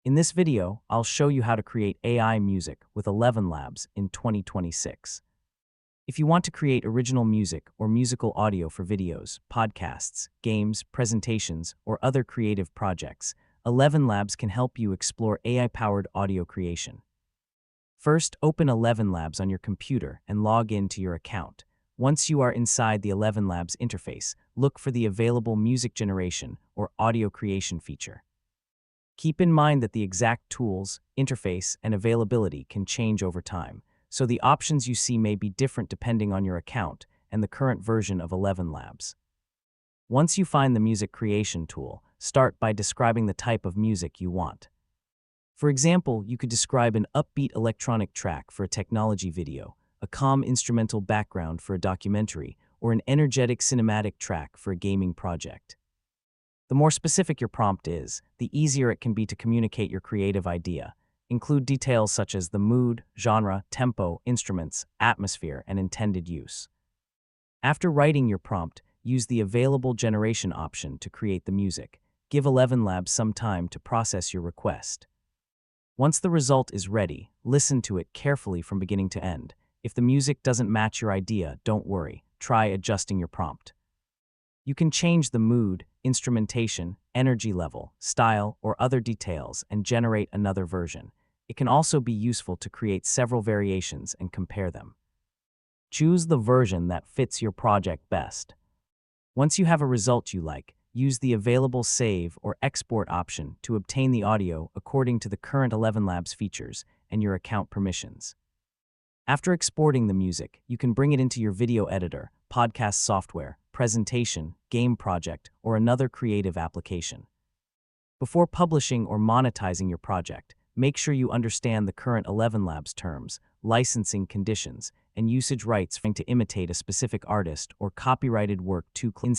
In this video, I'll show you how to create AI music with ElevenLabs in 2026. If you want to create original music or musical audio for videos, podcasts, games, presentations, or other creative projects, ElevenLabs can help you explore AI-powered audio creation. First, open ElevenLabs on your computer and log in to your account. Once you are inside the ElevenLabs interface, look for the available music generation or audio creation feature. Keep in mind that the exact tools, interface, and availability can change over time, so the options you see may be different depending on your account and the current version of ElevenLabs. Once you find the music creation tool, start by describing the type of music you want. For example, you could describe an upbeat electronic track for a technology video, a calm instrumental background for a documentary, or an energetic cinematic track for a gaming project. The more specific your prompt is, the easier it can be to communicate your creative idea. Include details such as the mood, genre, tempo, instruments, atmosphere, and intended use. After writing your prompt, use the available generation option to create the music. Give ElevenLabs some time to process your request. Once the result is ready, listen to it carefully from beginning to end. If the music doesn't match your idea, don't worry. Try adjusting your prompt. You can change the mood, instrumentation, energy level, style, or other details and generate another version. It can also be useful to create several variations and compare them. Choose the version that fits your project best. Once you have a result you like, use the available Save or Export option to obtain the audio according to the current ElevenLabs features and your account permissions. After exporting the music, you can bring it into your video editor, podcast software, presentation, game project, or another creative application. Before publishing or monetizing your project, make sure you understand the current ElevenLabs terms, licensing conditions, and usage rights to imitate a specific artist or copyrighted work too clean.